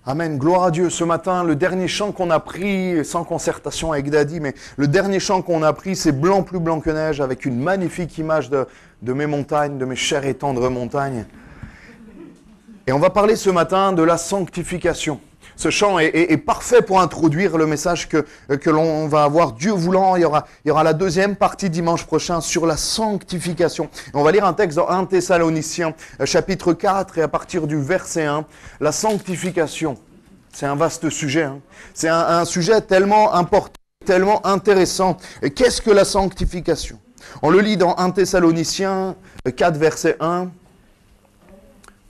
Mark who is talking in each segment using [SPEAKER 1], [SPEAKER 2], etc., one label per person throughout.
[SPEAKER 1] Amen, gloire à Dieu. Ce matin, le dernier chant qu'on a pris, sans concertation avec Daddy, mais le dernier chant qu'on a pris, c'est Blanc plus blanc que neige, avec une magnifique image de mes montagnes, de mes chères et tendres montagnes. Et on va parler ce matin de la sanctification. Ce chant est parfait pour introduire le message que l'on va avoir. Dieu voulant, il y aura la deuxième partie dimanche prochain sur la sanctification. Et on va lire un texte dans 1 Thessaloniciens, chapitre 4, et à partir du verset 1, la sanctification. C'est un vaste sujet. Hein. C'est un sujet tellement important, tellement intéressant. Et qu'est-ce que la sanctification? On le lit dans 1 Thessaloniciens 4, verset 1.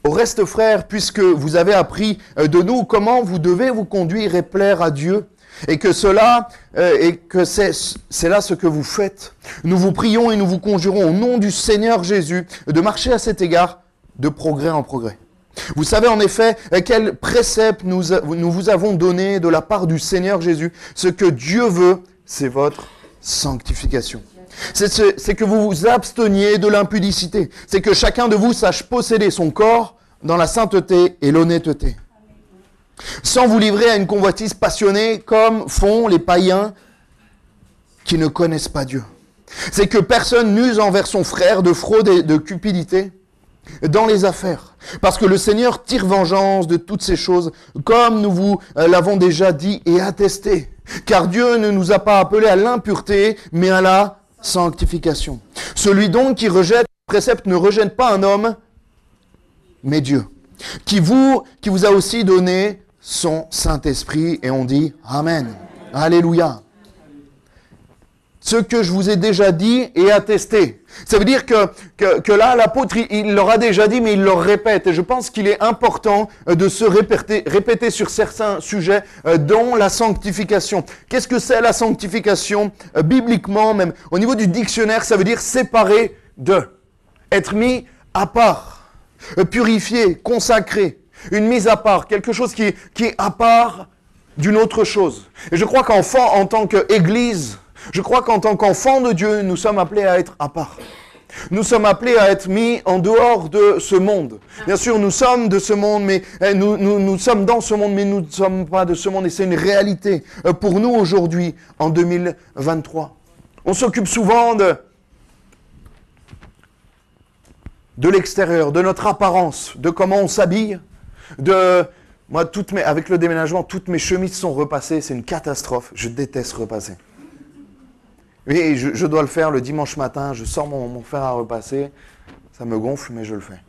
[SPEAKER 1] Au reste, frères, puisque vous avez appris de nous comment vous devez vous conduire et plaire à Dieu, et que c'est là ce que vous faites, nous vous prions et nous vous conjurons au nom du Seigneur Jésus de marcher à cet égard de progrès en progrès. Vous savez en effet quel précepte nous vous avons donné de la part du Seigneur Jésus. Ce que Dieu veut, c'est votre sanctification. C'est que vous vous absteniez de l'impudicité. C'est que chacun de vous sache posséder son corps dans la sainteté et l'honnêteté. Sans vous livrer à une convoitise passionnée comme font les païens qui ne connaissent pas Dieu. C'est que personne n'use envers son frère de fraude et de cupidité dans les affaires. Parce que le Seigneur tire vengeance de toutes ces choses, comme nous vous l'avons déjà dit et attesté. Car Dieu ne nous a pas appelés à l'impureté, mais à la sanctification. Celui donc qui rejette le précepte ne rejette pas un homme, mais Dieu, qui vous a aussi donné son Saint-Esprit, et on dit Amen. Alléluia. Ce que je vous ai déjà dit et attesté. Ça veut dire que là, l'apôtre, il leur a déjà dit, mais il leur répète. Et je pense qu'il est important de se répéter sur certains sujets, dont la sanctification. Qu'est-ce que c'est la sanctification? Bibliquement, même au niveau du dictionnaire, ça veut dire séparer de, être mis à part. Purifié, consacré, une mise à part, quelque chose qui est à part d'une autre chose. Et je crois qu'enfant, en tant qu'Église, je crois qu'en tant qu'enfant de Dieu, nous sommes appelés à être à part. Nous sommes appelés à être mis en dehors de ce monde. Bien sûr, nous sommes de ce monde, mais nous sommes dans ce monde, mais nous ne sommes pas de ce monde. Et c'est une réalité pour nous aujourd'hui, en 2023. On s'occupe souvent de l'extérieur, de notre apparence, de comment on s'habille, moi, avec le déménagement, toutes mes chemises sont repassées, c'est une catastrophe, je déteste repasser. Et je dois le faire le dimanche matin, je sors mon fer à repasser, ça me gonfle, mais je le fais.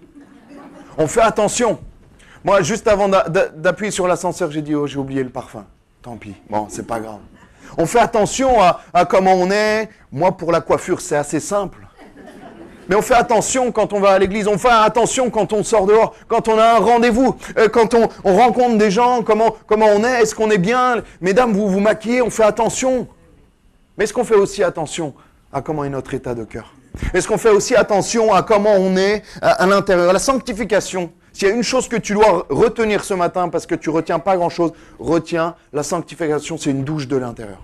[SPEAKER 1] On fait attention. Moi, juste avant d'appuyer sur l'ascenseur, j'ai dit, oh, j'ai oublié le parfum. Tant pis, bon, c'est pas grave. On fait attention à comment on est. Moi, pour la coiffure, c'est assez simple. Mais on fait attention quand on va à l'église, on fait attention quand on sort dehors, quand on a un rendez-vous, quand on rencontre des gens, comment on est, est-ce qu'on est bien? Mesdames, vous vous maquillez, on fait attention. Mais est-ce qu'on fait aussi attention à comment est notre état de cœur? Est-ce qu'on fait aussi attention à comment on est à l'intérieur? La sanctification, s'il y a une chose que tu dois retenir ce matin, parce que tu ne retiens pas grand-chose, retiens, la sanctification, c'est une douche de l'intérieur.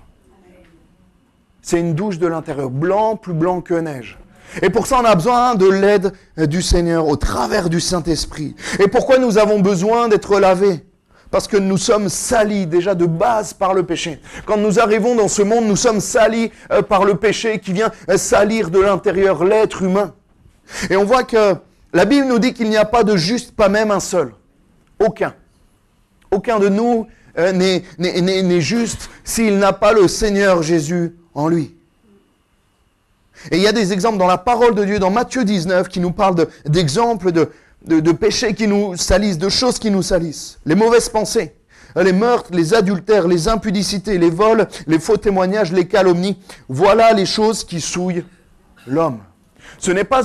[SPEAKER 1] C'est une douche de l'intérieur, blanc, plus blanc que neige. Et pour ça, on a besoin de l'aide du Seigneur au travers du Saint-Esprit. Et pourquoi nous avons besoin d'être lavés? Parce que nous sommes salis déjà de base par le péché. Quand nous arrivons dans ce monde, nous sommes salis par le péché qui vient salir de l'intérieur l'être humain. Et on voit que la Bible nous dit qu'il n'y a pas de juste, pas même un seul. Aucun. Aucun de nous n'est juste s'il n'a pas le Seigneur Jésus en lui. Et il y a des exemples dans la parole de Dieu, dans Matthieu 19, qui nous parlent d'exemples de péchés qui nous salissent, de choses qui nous salissent. Les mauvaises pensées, les meurtres, les adultères, les impudicités, les vols, les faux témoignages, les calomnies. Voilà les choses qui souillent l'homme. Ce n'est pas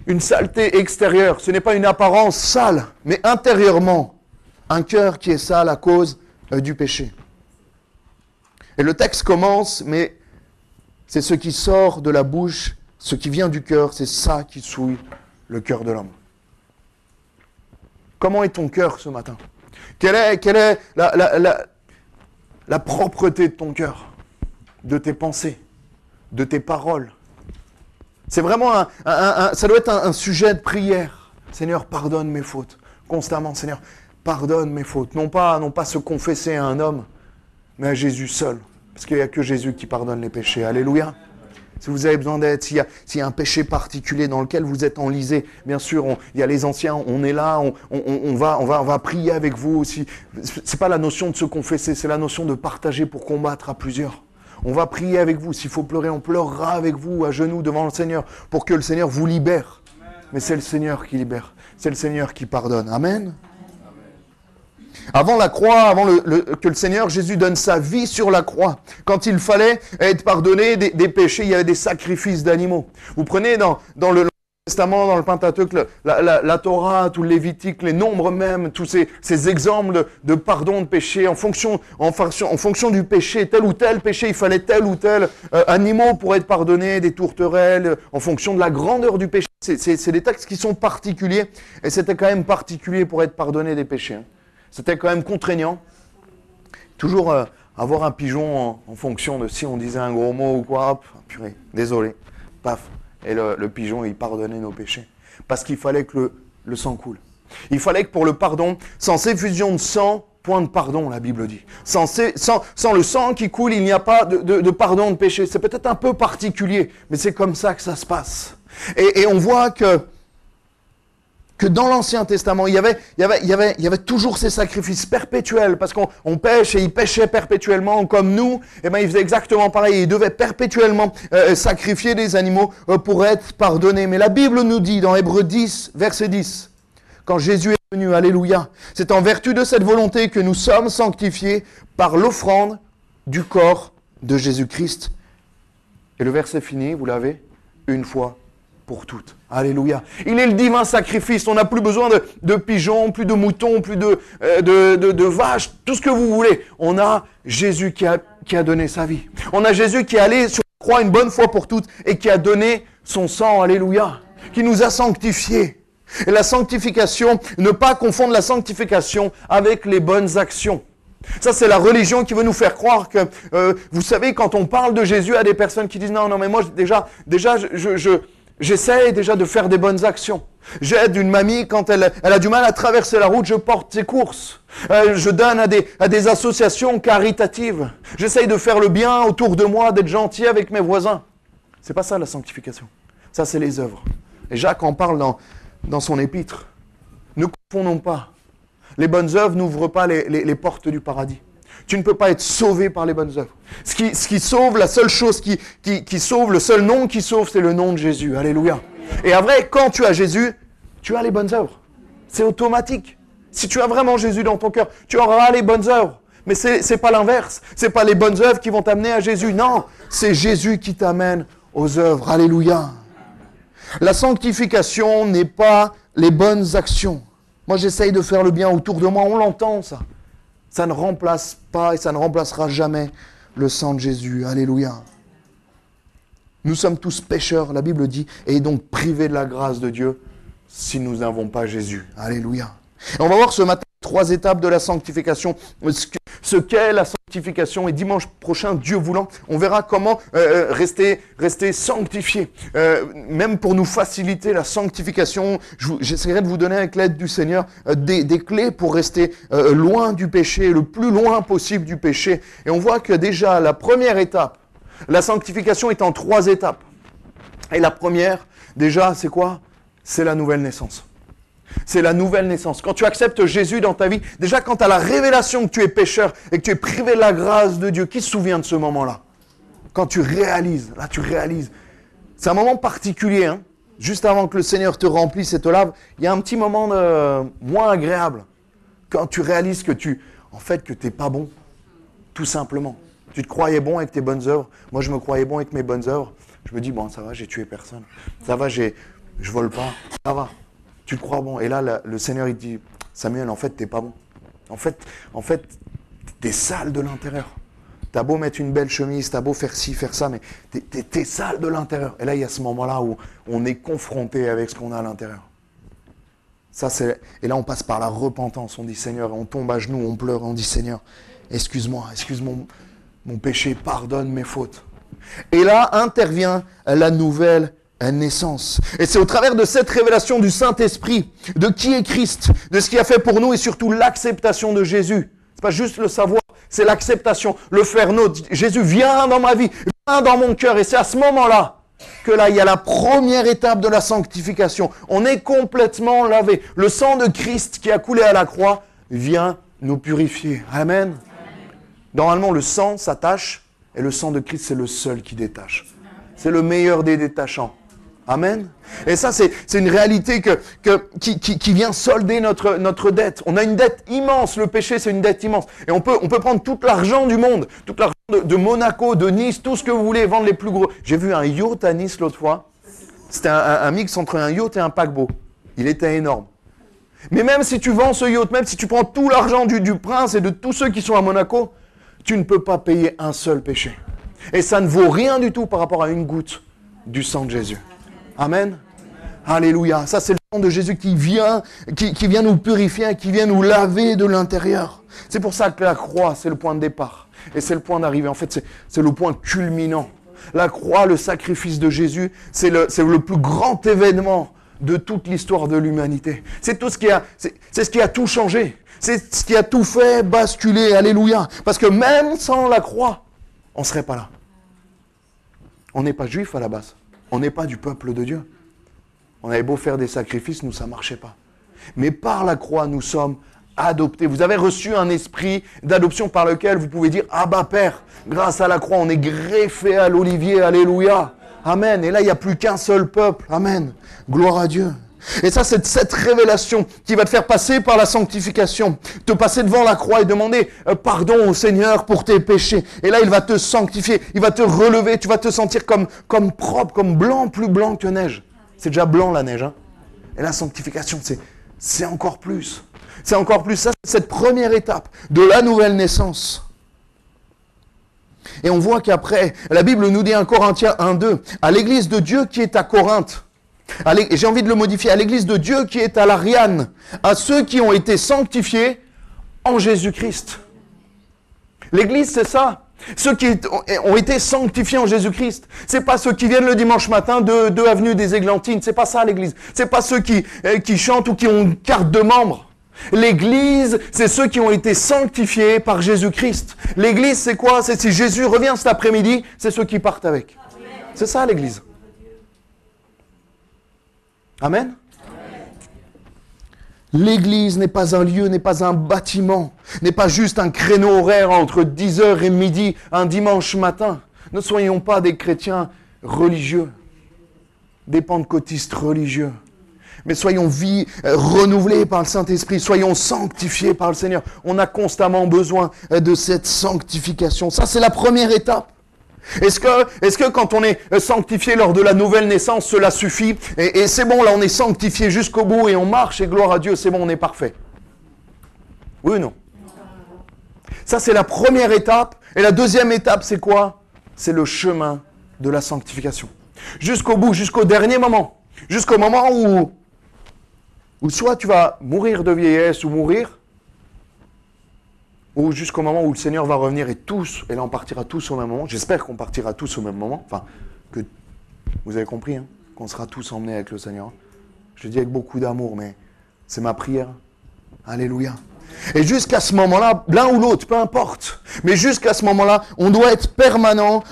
[SPEAKER 1] une saleté extérieure, ce n'est pas une apparence sale, mais intérieurement, un cœur qui est sale à cause du péché. Et le texte commence, mais c'est ce qui sort de la bouche, ce qui vient du cœur, c'est ça qui souille le cœur de l'homme. Comment est ton cœur ce matin? Quelle est la propreté de ton cœur, de tes pensées, de tes paroles? C'est vraiment ça doit être un sujet de prière. Seigneur, pardonne mes fautes. Constamment, Seigneur, pardonne mes fautes. Non pas se confesser à un homme, mais à Jésus seul. Parce qu'il n'y a que Jésus qui pardonne les péchés. Alléluia. Si vous avez besoin d'aide, s'il y a un péché particulier dans lequel vous êtes enlisé, bien sûr, il y a les anciens, on est là, on va prier avec vous aussi. C'est pas la notion de se confesser, c'est la notion de partager pour combattre à plusieurs. On va prier avec vous. S'il faut pleurer, on pleurera avec vous à genoux devant le Seigneur pour que le Seigneur vous libère. Mais c'est le Seigneur qui libère. C'est le Seigneur qui pardonne. Amen. Avant la croix, avant que le Seigneur Jésus donne sa vie sur la croix, quand il fallait être pardonné des péchés, il y avait des sacrifices d'animaux. Vous prenez dans le Testament, dans le Pentateuque, la Torah, tout le Lévitique, les nombres même, tous ces exemples de pardon de péché, en fonction du péché, tel ou tel péché, il fallait tel ou tel animaux pour être pardonné, des tourterelles, en fonction de la grandeur du péché. C'est des textes qui sont particuliers, et c'était quand même particulier pour être pardonné des péchés. C'était quand même contraignant. Toujours avoir un pigeon en fonction de si on disait un gros mot ou quoi, hop, purée, désolé, paf. Et le pigeon, il pardonnait nos péchés. Parce qu'il fallait que le sang coule. Il fallait que pour le pardon, sans effusion de sang, point de pardon, la Bible dit. Sans le sang qui coule, il n'y a pas de pardon de péché. C'est peut-être un peu particulier, mais c'est comme ça que ça se passe. Et on voit que dans l'Ancien Testament, il y avait toujours ces sacrifices perpétuels, parce qu'on pêche et ils pêchaient perpétuellement comme nous, et ben ils faisaient exactement pareil, ils devaient perpétuellement sacrifier des animaux pour être pardonnés. Mais la Bible nous dit dans Hébreux 10, verset 10, quand Jésus est venu, alléluia, c'est en vertu de cette volonté que nous sommes sanctifiés par l'offrande du corps de Jésus-Christ. Et le verset fini, vous l'avez, une fois pour toutes. Alléluia. Il est le divin sacrifice. On n'a plus besoin de pigeons, plus de moutons, plus de vaches, tout ce que vous voulez. On a Jésus qui a donné sa vie. On a Jésus qui est allé sur la croix une bonne fois pour toutes et qui a donné son sang. Alléluia. Qui nous a sanctifiés. Et la sanctification, ne pas confondre la sanctification avec les bonnes actions. Ça, c'est la religion qui veut nous faire croire que, vous savez, quand on parle de Jésus à des personnes qui disent non, mais moi, j'essaie déjà de faire des bonnes actions. J'aide une mamie quand elle a du mal à traverser la route, je porte ses courses. Je donne à des associations caritatives. J'essaye de faire le bien autour de moi, d'être gentil avec mes voisins. C'est pas ça la sanctification. Ça, c'est les œuvres. Et Jacques en parle dans son épître. Ne confondons pas. Les bonnes œuvres n'ouvrent pas les portes du paradis. Tu ne peux pas être sauvé par les bonnes œuvres. Ce qui sauve, la seule chose qui sauve, le seul nom qui sauve, c'est le nom de Jésus. Alléluia. Et après, quand tu as Jésus, tu as les bonnes œuvres. C'est automatique. Si tu as vraiment Jésus dans ton cœur, tu auras les bonnes œuvres. Mais c'est pas l'inverse. C'est pas les bonnes œuvres qui vont t'amener à Jésus. Non, c'est Jésus qui t'amène aux œuvres. Alléluia. La sanctification n'est pas les bonnes actions. Moi, j'essaye de faire le bien autour de moi. On l'entend, ça. Ça ne remplace pas et ça ne remplacera jamais le sang de Jésus. Alléluia. Nous sommes tous pécheurs, la Bible dit, et donc privés de la grâce de Dieu si nous n'avons pas Jésus. Alléluia. Et on va voir ce matin 3 étapes de la sanctification, ce qu'est la sanctification. Et dimanche prochain, Dieu voulant, on verra comment rester sanctifié. Même pour nous faciliter la sanctification, j'essaierai de vous donner avec l'aide du Seigneur des clés pour rester loin du péché, le plus loin possible du péché. Et on voit que déjà, la première étape, la sanctification est en 3 étapes. Et la première, déjà, c'est quoi? C'est la nouvelle naissance. C'est la nouvelle naissance. Quand tu acceptes Jésus dans ta vie, déjà quand tu as la révélation que tu es pécheur et que tu es privé de la grâce de Dieu, qui se souvient de ce moment-là? Quand tu réalises, là tu réalises. C'est un moment particulier, hein? Juste avant que le Seigneur te remplisse et te lave, il y a un petit moment moins agréable. Quand tu réalises que tu n'es pas bon, tout simplement. Tu te croyais bon avec tes bonnes œuvres. Moi, je me croyais bon avec mes bonnes œuvres. Je me dis, bon, ça va, j'ai tué personne. Ça va, je vole pas. Ça va. Tu te crois bon. Et là, le Seigneur, il te dit, Samuel, en fait, t'es pas bon. En fait, t'es sale de l'intérieur. T'as beau mettre une belle chemise, t'as beau faire ci, faire ça, mais t'es sale de l'intérieur. Et là, il y a ce moment-là où on est confronté avec ce qu'on a à l'intérieur. Et là, on passe par la repentance. On dit, Seigneur, on tombe à genoux, on pleure, on dit, Seigneur, excuse mon péché, pardonne mes fautes. Et là intervient la nouvelle naissance. Et c'est au travers de cette révélation du Saint-Esprit, de qui est Christ, de ce qu'il a fait pour nous et surtout l'acceptation de Jésus. C'est pas juste le savoir, c'est l'acceptation, le faire nôtre. Jésus, viens dans ma vie, viens dans mon cœur. Et c'est à ce moment-là que là, il y a la première étape de la sanctification. On est complètement lavé. Le sang de Christ qui a coulé à la croix vient nous purifier. Amen. Normalement, le sang s'attache et le sang de Christ, c'est le seul qui détache. C'est le meilleur des détachants. Amen. Et ça, c'est une réalité qui vient solder notre dette. On a une dette immense. Le péché, c'est une dette immense. Et on peut prendre tout l'argent du monde, tout l'argent de Monaco, de Nice, tout ce que vous voulez, vendre les plus gros. J'ai vu un yacht à Nice l'autre fois. C'était un mix entre un yacht et un paquebot. Il était énorme. Mais même si tu vends ce yacht, même si tu prends tout l'argent du prince et de tous ceux qui sont à Monaco, tu ne peux pas payer un seul péché. Et ça ne vaut rien du tout par rapport à une goutte du sang de Jésus. Amen. Alléluia. Ça, c'est le sang de Jésus qui vient nous purifier, qui vient nous laver de l'intérieur. C'est pour ça que la croix, c'est le point de départ. Et c'est le point d'arrivée. En fait, c'est le point culminant. La croix, le sacrifice de Jésus, c'est le plus grand événement de toute l'histoire de l'humanité. C'est ce qui a tout changé. C'est ce qui a tout fait basculer. Alléluia. Parce que même sans la croix, on ne serait pas là. On n'est pas juif à la base. On n'est pas du peuple de Dieu. On avait beau faire des sacrifices, nous, ça ne marchait pas. Mais par la croix, nous sommes adoptés. Vous avez reçu un esprit d'adoption par lequel vous pouvez dire « Abba Père ». Grâce à la croix, on est greffé à l'olivier. Alléluia. Amen. Et là, il n'y a plus qu'un seul peuple. Amen. Gloire à Dieu. Et ça, c'est cette révélation qui va te faire passer par la sanctification, te passer devant la croix et demander pardon au Seigneur pour tes péchés. Et là, il va te sanctifier, il va te relever, tu vas te sentir comme propre, comme blanc, plus blanc que neige. C'est déjà blanc la neige. Hein. Et la sanctification, c'est encore plus. C'est encore plus. Ça, c'est cette première étape de la nouvelle naissance. Et on voit qu'après, la Bible nous dit en Corinthiens 1:2, à l'église de Dieu qui est à Corinthe, et j'ai envie de le modifier, à l'église de Dieu qui est à l'Ariane, à ceux qui ont été sanctifiés en Jésus-Christ. L'église, c'est ça. Ceux qui ont été sanctifiés en Jésus-Christ. C'est pas ceux qui viennent le dimanche matin de avenue des Églantines. C'est pas ça l'église. C'est pas ceux qui chantent ou qui ont une carte de membre. L'église, c'est ceux qui ont été sanctifiés par Jésus-Christ. L'église, c'est quoi? C'est si Jésus revient cet après-midi, c'est ceux qui partent avec. C'est ça l'église. Amen. L'église n'est pas un lieu, n'est pas un bâtiment, n'est pas juste un créneau horaire entre 10h et midi, un dimanche matin. Ne soyons pas des chrétiens religieux, des pentecôtistes religieux, mais soyons renouvelés par le Saint-Esprit, soyons sanctifiés par le Seigneur. On a constamment besoin de cette sanctification. Ça, c'est la première étape. Est-ce que quand on est sanctifié lors de la nouvelle naissance, cela suffit et c'est bon, là on est sanctifié jusqu'au bout et on marche et gloire à Dieu, c'est bon, on est parfait? Oui ou non? Ça c'est la première étape. Et la deuxième étape c'est quoi? C'est le chemin de la sanctification. Jusqu'au bout, jusqu'au dernier moment. Jusqu'au moment où soit tu vas mourir de vieillesse ou mourir, ou jusqu'au moment où le Seigneur va revenir et là on partira tous au même moment. J'espère qu'on partira tous au même moment. Enfin, que vous avez compris, hein, qu'on sera tous emmenés avec le Seigneur. Je le dis avec beaucoup d'amour, mais c'est ma prière. Alléluia. Et jusqu'à ce moment-là, l'un ou l'autre, peu importe. Mais jusqu'à ce moment-là, on doit être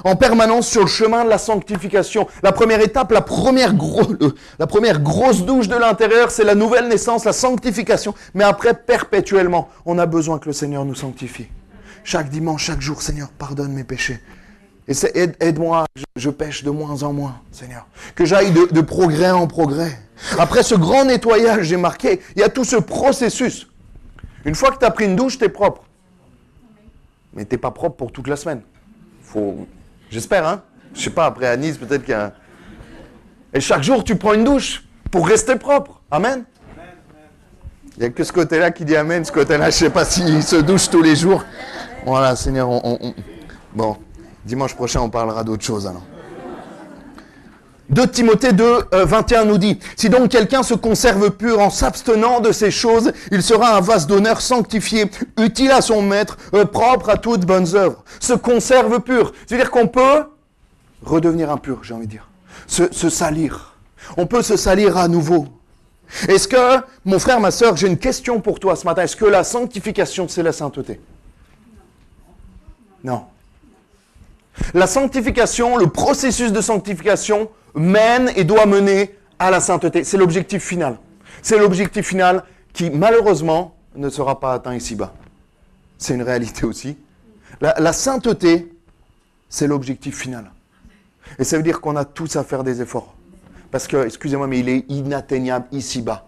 [SPEAKER 1] en permanence sur le chemin de la sanctification. La première étape, la première grosse douche de l'intérieur, c'est la nouvelle naissance, la sanctification. Mais après, perpétuellement, on a besoin que le Seigneur nous sanctifie. Chaque dimanche, chaque jour, Seigneur, pardonne mes péchés. Et aide-moi, je pêche de moins en moins, Seigneur. Que j'aille de progrès en progrès. Après ce grand nettoyage, j'ai marqué, il y a tout ce processus. Une fois que tu as pris une douche, tu es propre. Mais tu n'es pas propre pour toute la semaine. J'espère, hein. Je sais pas, après à Nice, peut-être qu'il y a... Et chaque jour, tu prends une douche pour rester propre. Amen. Il n'y a que ce côté-là qui dit Amen. Ce côté-là, je ne sais pas s'il se douche tous les jours. Voilà, Seigneur, Bon, dimanche prochain, on parlera d'autre chose, alors. 2 Timothée 2, 21 nous dit « Si donc quelqu'un se conserve pur en s'abstenant de ces choses, il sera un vase d'honneur sanctifié, utile à son maître, propre à toutes bonnes œuvres. » Se conserve pur. C'est-à-dire qu'on peut redevenir impur, j'ai envie de dire. se salir. On peut se salir à nouveau. Est-ce que, mon frère, ma sœur, j'ai une question pour toi ce matin. Est-ce que la sanctification, c'est la sainteté? Non. La sanctification, le processus de sanctification mène et doit mener à la sainteté. C'est l'objectif final. C'est l'objectif final qui, malheureusement, ne sera pas atteint ici-bas. C'est une réalité aussi. La sainteté, c'est l'objectif final. Et ça veut dire qu'on a tous à faire des efforts. Parce que, excusez-moi, mais il est inatteignable ici-bas,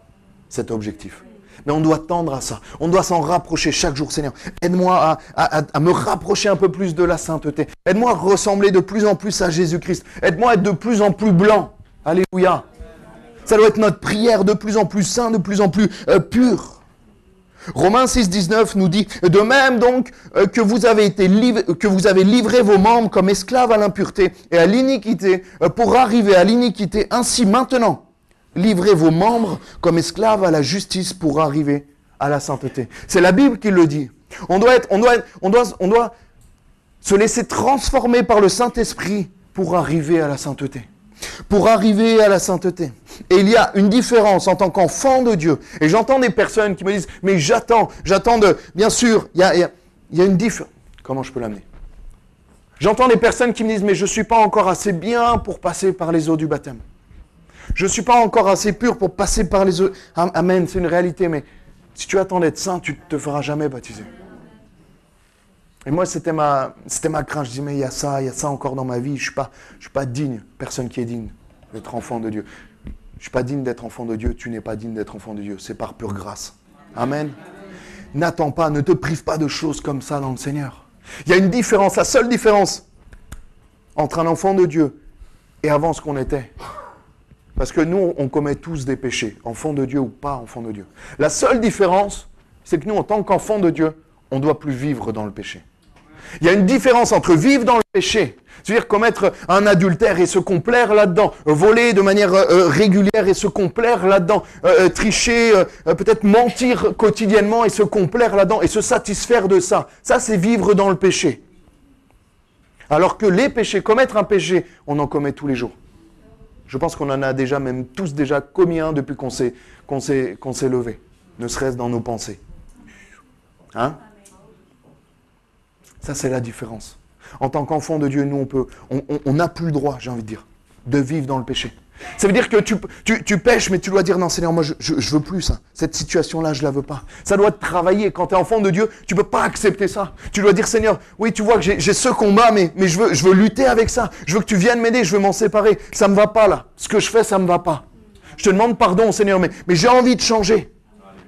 [SPEAKER 1] cet objectif. Mais on doit tendre à ça. On doit s'en rapprocher chaque jour, Seigneur. Aide-moi à me rapprocher un peu plus de la sainteté. Aide-moi à ressembler de plus en plus à Jésus-Christ. Aide-moi à être de plus en plus blanc. Alléluia. Ça doit être notre prière, de plus en plus saint, de plus en plus pur. Romains 6, 19 nous dit, de même donc que vous avez livré vos membres comme esclaves à l'impureté et à l'iniquité pour arriver à l'iniquité, ainsi maintenant, livrez vos membres comme esclaves à la justice pour arriver à la sainteté. C'est la Bible qui le dit. On doit se laisser transformer par le Saint-Esprit pour arriver à la sainteté. Pour arriver à la sainteté. Et il y a une différence en tant qu'enfant de Dieu. Et j'entends des personnes qui me disent, mais j'attends de... Bien sûr, il y a une différence. Comment je peux l'amener? J'entends des personnes qui me disent, mais je ne suis pas encore assez bien pour passer par les eaux du baptême. Je ne suis pas encore assez pur pour passer par les eaux. Amen, c'est une réalité, mais si tu attends d'être saint, tu ne te feras jamais baptiser. Et moi, c'était ma crainte. Je dis, mais il y a ça encore dans ma vie. Je suis pas digne. Personne qui est digne d'être enfant de Dieu. Je ne suis pas digne d'être enfant de Dieu. Tu n'es pas digne d'être enfant de Dieu. C'est par pure grâce. Amen. N'attends pas, ne te prive pas de choses comme ça dans le Seigneur. Il y a une différence, la seule différence entre un enfant de Dieu et avant ce qu'on était. Parce que nous, on commet tous des péchés, enfant de Dieu ou pas enfant de Dieu. La seule différence, c'est que nous, en tant qu'enfant de Dieu, on ne doit plus vivre dans le péché. Il y a une différence entre vivre dans le péché, c'est-à-dire commettre un adultère et se complaire là-dedans, voler de manière régulière et se complaire là-dedans, tricher, peut-être mentir quotidiennement et se complaire là-dedans et se satisfaire de ça. Ça, c'est vivre dans le péché. Alors que les péchés, commettre un péché, on en commet tous les jours. Je pense qu'on en a déjà, même tous déjà commis un depuis qu'on s'est levé, ne serait-ce dans nos pensées. Hein? Ça, c'est la différence. En tant qu'enfant de Dieu, nous, on n'a plus le droit, j'ai envie de dire, de vivre dans le péché. Ça veut dire que tu pêches, mais tu dois dire, non Seigneur, moi, je veux plus ça. Cette situation-là, je la veux pas. Ça doit te travailler. Quand tu es enfant de Dieu, tu peux pas accepter ça. Tu dois dire, Seigneur, oui, tu vois que j'ai ce combat, mais je veux lutter avec ça. Je veux que tu viennes m'aider, je veux m'en séparer. Ça me va pas, là. Ce que je fais, ça me va pas. Je te demande pardon, Seigneur, mais j'ai envie de changer.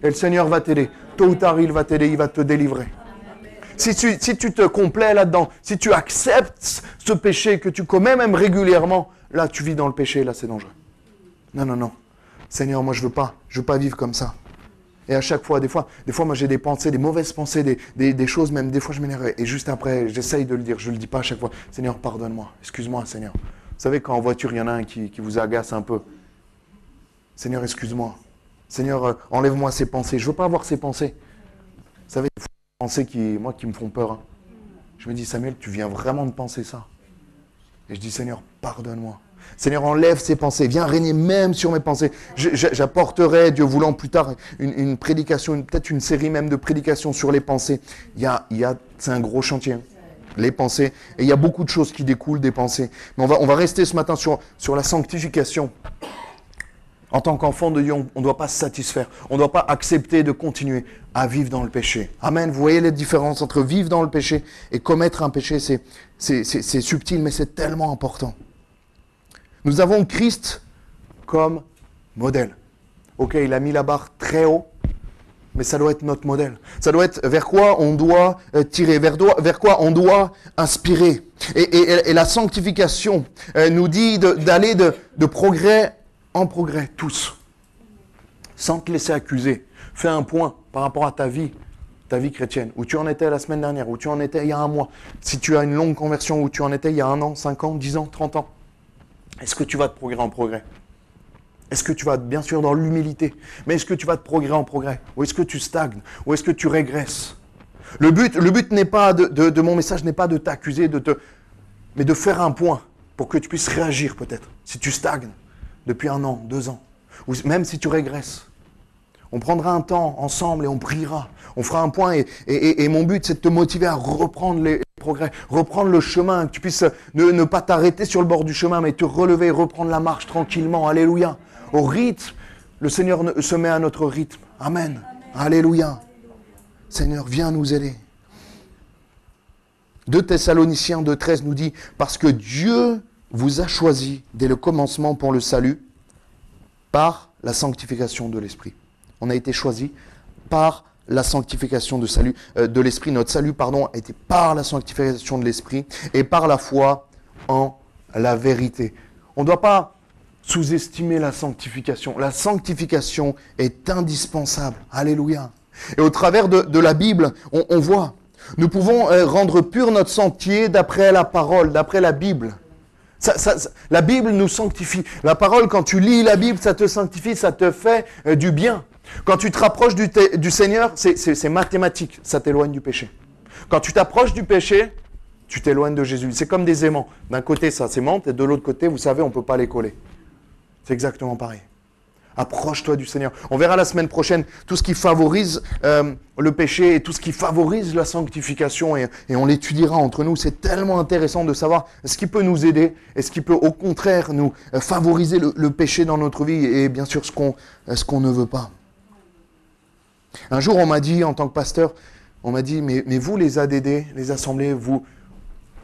[SPEAKER 1] Et le Seigneur va t'aider. Tôt ou tard, il va t'aider, il va te délivrer. Si tu te complais là-dedans, si tu acceptes ce péché que tu commets même régulièrement, là, tu vis dans le péché, là, c'est dangereux. Non. Seigneur, moi, je veux pas vivre comme ça. Et à chaque fois, des fois, moi, j'ai des pensées, des mauvaises pensées, des choses, même des fois, je m'énerve. Et juste après, j'essaye de le dire, je le dis pas à chaque fois. Seigneur, pardonne-moi, excuse-moi, Seigneur. Vous savez, quand en voiture, il y en a un qui vous agace un peu. Seigneur, excuse-moi. Seigneur, enlève-moi ces pensées. Je veux pas avoir ces pensées. Vous savez, des pensées qui me font peur. Hein. Je me dis, Samuel, tu viens vraiment de penser ça. Et je dis, Seigneur, pardonne-moi. Seigneur, enlève ces pensées. Viens régner même sur mes pensées. J'apporterai, Dieu voulant, plus tard, une prédication, peut-être une série même de prédications sur les pensées. C'est un gros chantier. Hein. Les pensées. Et il y a beaucoup de choses qui découlent des pensées. Mais on va rester ce matin sur la sanctification. En tant qu'enfant de Dieu, on ne doit pas se satisfaire. On ne doit pas accepter de continuer à vivre dans le péché. Amen. Vous voyez les différences entre vivre dans le péché et commettre un péché. C'est subtil, mais c'est tellement important. Nous avons Christ comme modèle. Ok, il a mis la barre très haut, mais ça doit être notre modèle. Ça doit être vers quoi on doit tirer, vers quoi on doit inspirer. Et la sanctification nous dit d'aller de progrès en progrès, tous, sans te laisser accuser. Fais un point par rapport à ta vie chrétienne, où tu en étais la semaine dernière, où tu en étais il y a un mois. Si tu as une longue conversion, où tu en étais il y a 1 an, 5 ans, 10 ans, 30 ans. Est-ce que tu vas de progrès en progrès? Est-ce que tu vas, bien sûr, dans l'humilité, mais est-ce que tu vas de progrès en progrès? Ou est-ce que tu stagnes? Ou est-ce que tu régresses? Le but n'est pas de mon message n'est pas de t'accuser, mais de faire un point pour que tu puisses réagir peut-être. Si tu stagnes depuis 1 an, 2 ans, ou même si tu régresses. On prendra un temps ensemble et on priera. On fera un point et mon but, c'est de te motiver à reprendre les progrès, reprendre le chemin, que tu puisses ne pas t'arrêter sur le bord du chemin, mais te relever, reprendre la marche tranquillement. Alléluia. Au rythme, le Seigneur se met à notre rythme. Amen. Alléluia. Seigneur, viens nous aider. 2 Thessaloniciens 2,13 nous dit « Parce que Dieu vous a choisi dès le commencement pour le salut par la sanctification de l'Esprit. » On a été choisi par la sanctification de l'Esprit. Notre salut, a été par la sanctification de l'Esprit et par la foi en la vérité. On ne doit pas sous-estimer la sanctification. La sanctification est indispensable. Alléluia. Et au travers de la Bible, on voit, nous pouvons rendre pur notre sentier d'après la parole, d'après la Bible. La Bible nous sanctifie. La parole, quand tu lis la Bible, ça te sanctifie, ça te fait du bien. Quand tu te rapproches du Seigneur, c'est mathématique, ça t'éloigne du péché. Quand tu t'approches du péché, tu t'éloignes de Jésus. C'est comme des aimants. D'un côté, ça s'aimante, et de l'autre côté, vous savez, on ne peut pas les coller. C'est exactement pareil. Approche-toi du Seigneur. On verra la semaine prochaine tout ce qui favorise le péché et tout ce qui favorise la sanctification et on l'étudiera entre nous. C'est tellement intéressant de savoir ce qui peut nous aider et ce qui peut au contraire nous favoriser le péché dans notre vie et bien sûr ce qu'on ne veut pas. Un jour, on m'a dit, en tant que pasteur, on m'a dit, mais vous les ADD, les assemblées, vous,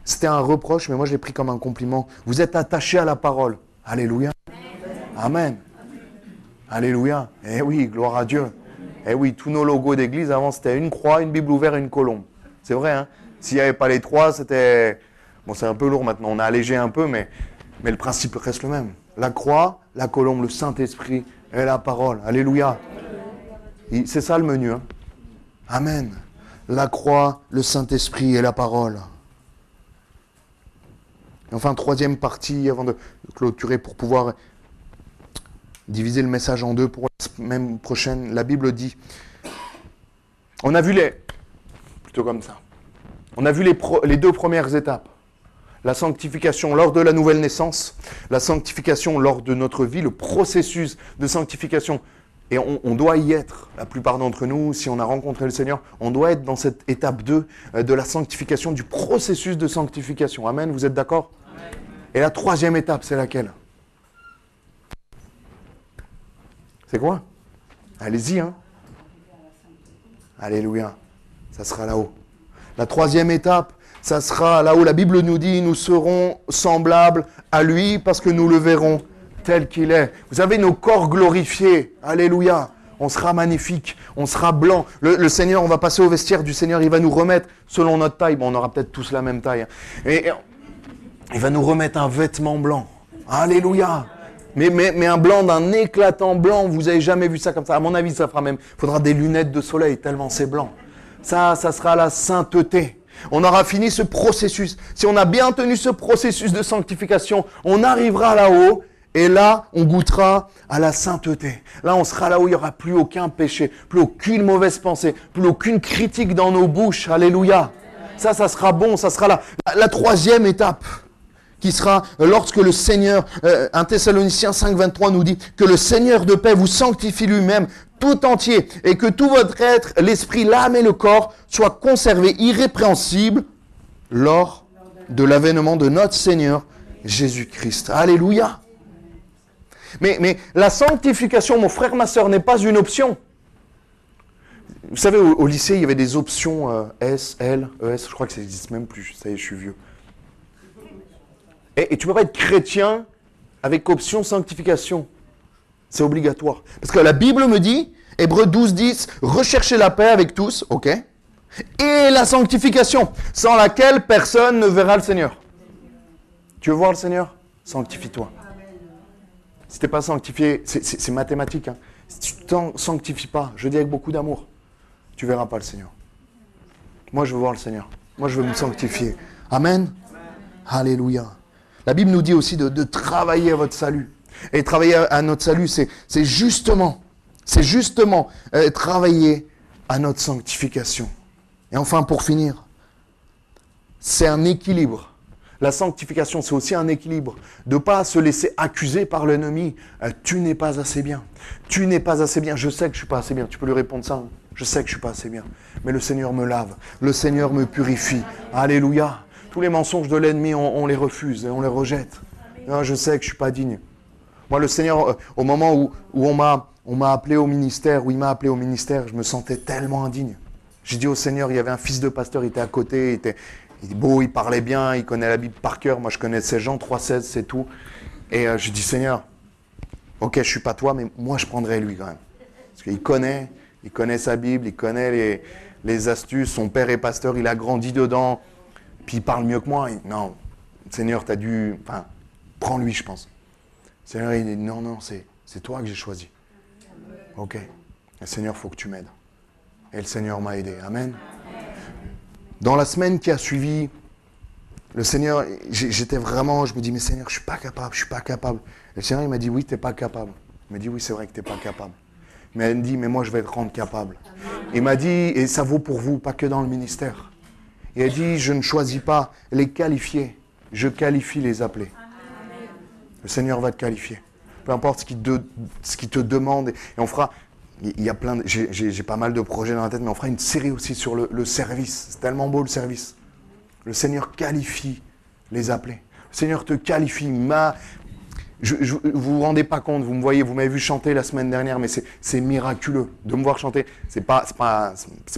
[SPEAKER 1] c'était un reproche, mais moi je l'ai pris comme un compliment. Vous êtes attachés à la parole. Alléluia. Amen. Alléluia. Eh oui, gloire à Dieu. Eh oui, tous nos logos d'église, avant, c'était une croix, une Bible ouverte et une colombe. C'est vrai, hein. S'il n'y avait pas les trois, c'était... Bon, c'est un peu lourd maintenant, on a allégé un peu, mais le principe reste le même. La croix, la colombe, le Saint-Esprit et la parole. Alléluia. C'est ça le menu. Hein. Amen. La croix, le Saint-Esprit et la parole. Et enfin, 3e partie, avant de clôturer pour pouvoir diviser le message en 2 pour la semaine prochaine. La Bible dit, on a vu plutôt comme ça, on a vu les 2 premières étapes. La sanctification lors de la nouvelle naissance, la sanctification lors de notre vie, le processus de sanctification. Et on doit y être, la plupart d'entre nous, si on a rencontré le Seigneur, on doit être dans cette étape 2 de la sanctification, du processus de sanctification. Amen, vous êtes d'accord? Et la 3e étape, c'est laquelle? C'est quoi? Allez-y, hein. Alléluia. Ça sera là-haut. La 3e étape, ça sera là où la Bible nous dit, nous serons semblables à lui parce que nous le verrons tel qu'il est. Vous avez nos corps glorifiés. Alléluia. On sera magnifique. On sera blanc. Le Seigneur, on va passer au vestiaire du Seigneur. Il va nous remettre selon notre taille. Bon, on aura peut-être tous la même taille. Hein. Et il va nous remettre un vêtement blanc. Alléluia. Mais un blanc d'un éclatant blanc. Vous n'avez jamais vu ça comme ça. À mon avis, ça fera même... Il faudra des lunettes de soleil tellement c'est blanc. Ça sera la sainteté. On aura fini ce processus. Si on a bien tenu ce processus de sanctification, on arrivera là-haut. Et là, on goûtera à la sainteté. Là, on sera là où il n'y aura plus aucun péché, plus aucune mauvaise pensée, plus aucune critique dans nos bouches. Alléluia. Ça sera bon, ça sera la 3e étape qui sera lorsque le Seigneur, 1 Thessaloniciens 5,23 nous dit que le Seigneur de paix vous sanctifie lui-même tout entier et que tout votre être, l'esprit, l'âme et le corps soient conservés irrépréhensibles lors de l'avènement de notre Seigneur Jésus-Christ. Alléluia. Mais la sanctification, mon frère, ma soeur, n'est pas une option. Vous savez, au lycée, il y avait des options S, L, ES, je crois que ça n'existe même plus, ça y est, je suis vieux. Et tu ne peux pas être chrétien avec option sanctification. C'est obligatoire. Parce que la Bible me dit, Hébreux 12:10, recherchez la paix avec tous, ok, et la sanctification, sans laquelle personne ne verra le Seigneur. Tu veux voir le Seigneur? Sanctifie-toi. Si tu n'es pas sanctifié, c'est mathématique. Hein. Si tu ne t'en sanctifies pas, je dis avec beaucoup d'amour, tu ne verras pas le Seigneur. Moi, je veux voir le Seigneur. Moi, je veux me sanctifier. Amen. Alléluia. La Bible nous dit aussi de travailler à votre salut. Et travailler à notre salut, c'est justement travailler à notre sanctification. Et enfin, pour finir, c'est un équilibre. La sanctification, c'est aussi un équilibre. De ne pas se laisser accuser par l'ennemi. Tu n'es pas assez bien. Tu n'es pas assez bien. Je sais que je ne suis pas assez bien. Tu peux lui répondre ça. Hein. Je sais que je ne suis pas assez bien. Mais le Seigneur me lave. Le Seigneur me purifie. Alléluia. Tous les mensonges de l'ennemi, on les refuse et on les rejette. Non, je sais que je ne suis pas digne. Moi, le Seigneur, au moment où on m'a appelé au ministère, où il m'a appelé au ministère, je me sentais tellement indigne. J'ai dit au Seigneur, il y avait un fils de pasteur, il était à côté, il est beau, il parlait bien, il connaît la Bible par cœur. Moi, je connaissais Jean 3,16, c'est tout. Et je dis, Seigneur, ok, je ne suis pas toi, mais moi, je prendrai lui quand même. Parce qu'il connaît sa Bible, il connaît les astuces. Son père est pasteur, il a grandi dedans. Puis il parle mieux que moi. Non, Seigneur, tu as dû... Enfin, prends-lui, je pense. Seigneur, il dit, non, c'est toi que j'ai choisi. Ok. Et Seigneur, il faut que tu m'aides. Et le Seigneur m'a aidé. Amen. Dans la semaine qui a suivi, le Seigneur, j'étais vraiment, je me dis, mais Seigneur, je ne suis pas capable. Et le Seigneur, il m'a dit, oui, tu n'es pas capable. Il m'a dit, oui, c'est vrai que tu n'es pas capable. Mais il me dit, mais moi, je vais te rendre capable. Il m'a dit, et ça vaut pour vous, pas que dans le ministère. Il a dit, je ne choisis pas les qualifiés, je qualifie les appelés. Le Seigneur va te qualifier. Peu importe ce qu'il te demande. Et on fera... Il y a plein j'ai pas mal de projets dans la tête, mais on fera une série aussi sur le service. C'est tellement beau le service. Le Seigneur qualifie les appelés. Le Seigneur te qualifie. Vous vous rendez pas compte, vous me voyez, vous m'avez vu chanter la semaine dernière, mais c'est miraculeux de me voir chanter. C'est pas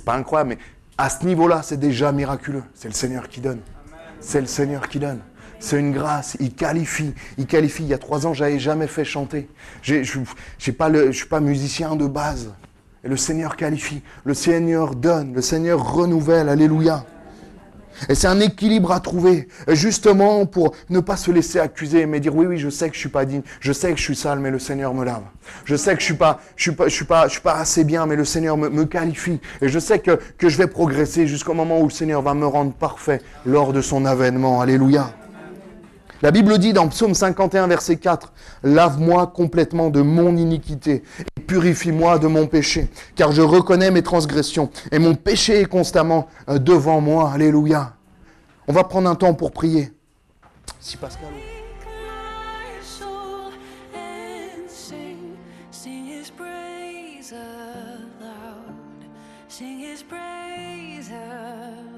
[SPEAKER 1] incroyable, mais à ce niveau-là, c'est déjà miraculeux. C'est le Seigneur qui donne. C'est le Seigneur qui donne. C'est une grâce, il qualifie. Il y a 3 ans, je n'avais jamais fait chanter. Je ne suis pas musicien de base. Et le Seigneur qualifie, le Seigneur donne, le Seigneur renouvelle, alléluia. Et c'est un équilibre à trouver, justement pour ne pas se laisser accuser, mais dire oui, je sais que je ne suis pas digne, je sais que je suis sale, mais le Seigneur me lave. Je sais que je suis pas assez bien, mais le Seigneur me qualifie. Et je sais que je vais progresser jusqu'au moment où le Seigneur va me rendre parfait lors de son avènement, alléluia. La Bible dit dans Psaume 51, verset 4, « Lave-moi complètement de mon iniquité et purifie-moi de mon péché, car je reconnais mes transgressions et mon péché est constamment devant moi. » Alléluia. On va prendre un temps pour prier. Si Pascal...
[SPEAKER 2] Sing his praise aloud.